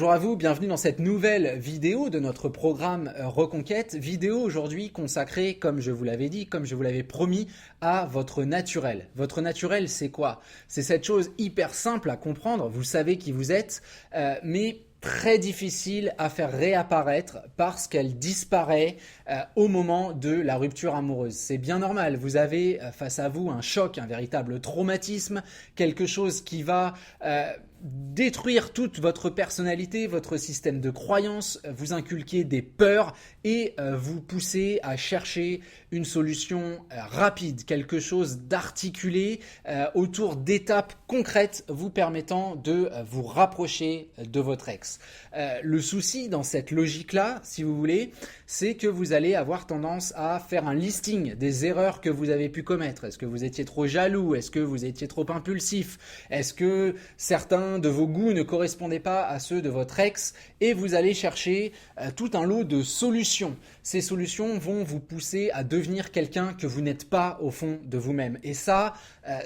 Bonjour à vous, bienvenue dans cette nouvelle vidéo de notre programme Reconquête. Vidéo aujourd'hui consacrée, comme je vous l'avais dit, comme je vous l'avais promis, à votre naturel. Votre naturel, c'est quoi? C'est cette chose hyper simple à comprendre, vous savez qui vous êtes, mais très difficile à faire réapparaître parce qu'elle disparaît au moment de la rupture amoureuse. C'est bien normal, vous avez face à vous un choc, un véritable traumatisme, quelque chose qui va détruire toute votre personnalité, votre système de croyances, vous inculquer des peurs et vous pousser à chercher une solution rapide, quelque chose d'articulé autour d'étapes concrètes vous permettant de vous rapprocher de votre ex. Le souci dans cette logique-là, si vous voulez, c'est que vous allez avoir tendance à faire un listing des erreurs que vous avez pu commettre. Est-ce que vous étiez trop jaloux? Est-ce que vous étiez trop impulsif? Est-ce que certains de vos goûts ne correspondaient pas à ceux de votre ex? Et vous allez chercher tout un lot de solutions. Ces solutions vont vous pousser à devenir quelqu'un que vous n'êtes pas au fond de vous-même. Et ça,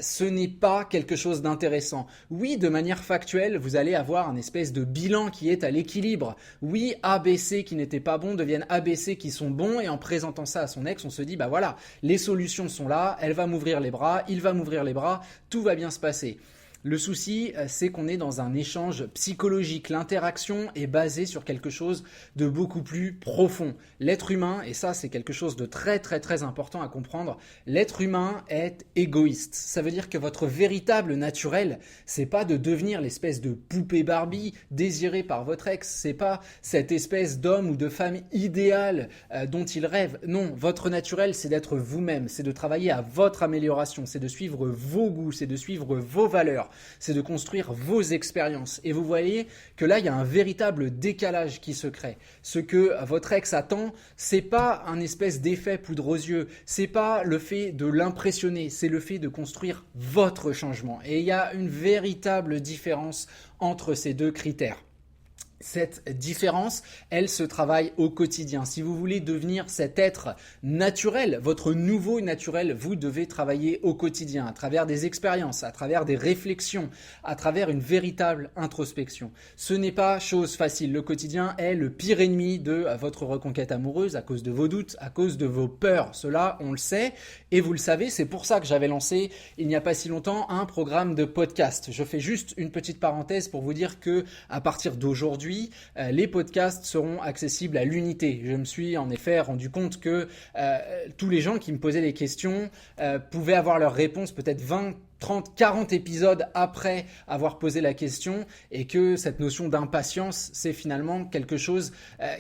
ce n'est pas quelque chose d'intéressant. Oui, de manière factuelle, vous allez avoir un espèce de bilan qui est à l'équilibre. Oui, ABC qui n'étaient pas bons deviennent ABC qui sont bons, et en présentant ça à son ex, on se dit, bah voilà, les solutions sont là, elle va m'ouvrir les bras, il va m'ouvrir les bras, tout va bien se passer. Le souci, c'est qu'on est dans un échange psychologique. L'interaction est basée sur quelque chose de beaucoup plus profond. L'être humain, et ça c'est quelque chose de très important à comprendre, l'être humain est égoïste. Ça veut dire que votre véritable naturel, c'est pas de devenir l'espèce de poupée Barbie désirée par votre ex. C'est pas cette espèce d'homme ou de femme idéale dont il rêve. Non, votre naturel, c'est d'être vous-même, c'est de travailler à votre amélioration, c'est de suivre vos goûts, c'est de suivre vos valeurs. C'est de construire vos expériences. Et vous voyez que là, il y a un véritable décalage qui se crée. Ce que votre ex attend, c'est pas un espèce d'effet poudre aux yeux, c'est pas le fait de l'impressionner, c'est le fait de construire votre changement. Et il y a une véritable différence entre ces deux critères. Cette différence, elle se travaille au quotidien. Si vous voulez devenir cet être naturel, votre nouveau naturel, vous devez travailler au quotidien, à travers des expériences, à travers des réflexions, à travers une véritable introspection. Ce n'est pas chose facile. Le quotidien est le pire ennemi de votre reconquête amoureuse à cause de vos doutes, à cause de vos peurs. Cela, on le sait et vous le savez. C'est pour ça que j'avais lancé, il n'y a pas si longtemps, un programme de podcast. Je fais juste une petite parenthèse pour vous dire que à partir d'aujourd'hui, les podcasts seront accessibles à l'unité. Je me suis en effet rendu compte que tous les gens qui me posaient des questions pouvaient avoir leurs réponses peut-être 20, 30, 40 épisodes après avoir posé la question, et que cette notion d'impatience, c'est finalement quelque chose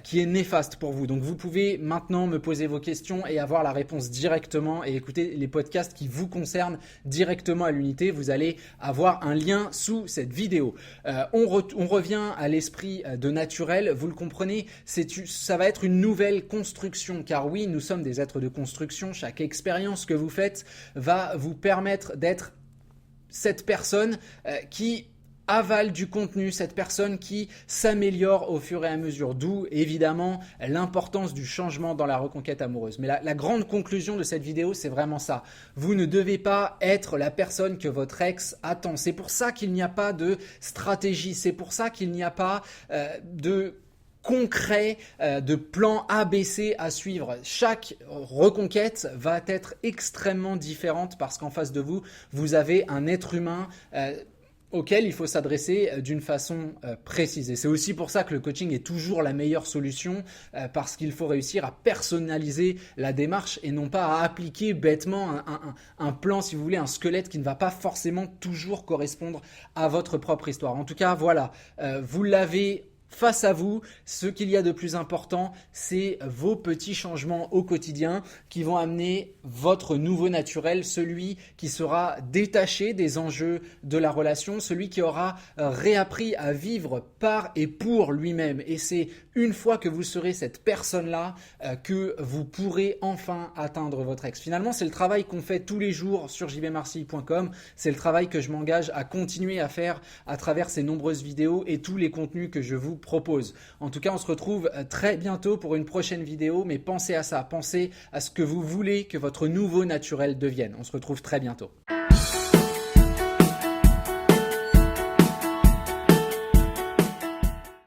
qui est néfaste pour vous. Donc vous pouvez maintenant me poser vos questions et avoir la réponse directement et écouter les podcasts qui vous concernent directement à l'unité. Vous allez avoir un lien sous cette vidéo. On revient à l'esprit de naturel, vous le comprenez, ça va être une nouvelle construction, car oui, nous sommes des êtres de construction. Chaque expérience que vous faites va vous permettre d'être cette personne qui avale du contenu, cette personne qui s'améliore au fur et à mesure, d'où évidemment l'importance du changement dans la reconquête amoureuse. Mais la grande conclusion de cette vidéo, c'est vraiment ça. Vous ne devez pas être la personne que votre ex attend. C'est pour ça qu'il n'y a pas de stratégie, c'est pour ça qu'il n'y a pas de concret, de plan ABC à suivre. Chaque reconquête va être extrêmement différente parce qu'en face de vous, vous avez un être humain auquel il faut s'adresser d'une façon précise. Et c'est aussi pour ça que le coaching est toujours la meilleure solution, parce qu'il faut réussir à personnaliser la démarche et non pas à appliquer bêtement un plan, si vous voulez, un squelette qui ne va pas forcément toujours correspondre à votre propre histoire. En tout cas, voilà, vous l'avez face à vous. Ce qu'il y a de plus important, c'est vos petits changements au quotidien qui vont amener votre nouveau naturel, celui qui sera détaché des enjeux de la relation, celui qui aura réappris à vivre par et pour lui-même. Et c'est une fois que vous serez cette personne-là que vous pourrez enfin atteindre votre ex. Finalement, c'est le travail qu'on fait tous les jours sur jvmarseille.com. C'est le travail que je m'engage à continuer à faire à travers ces nombreuses vidéos et tous les contenus que je vous propose. En tout cas, on se retrouve très bientôt pour une prochaine vidéo, mais pensez à ça, pensez à ce que vous voulez que votre nouveau naturel devienne. On se retrouve très bientôt.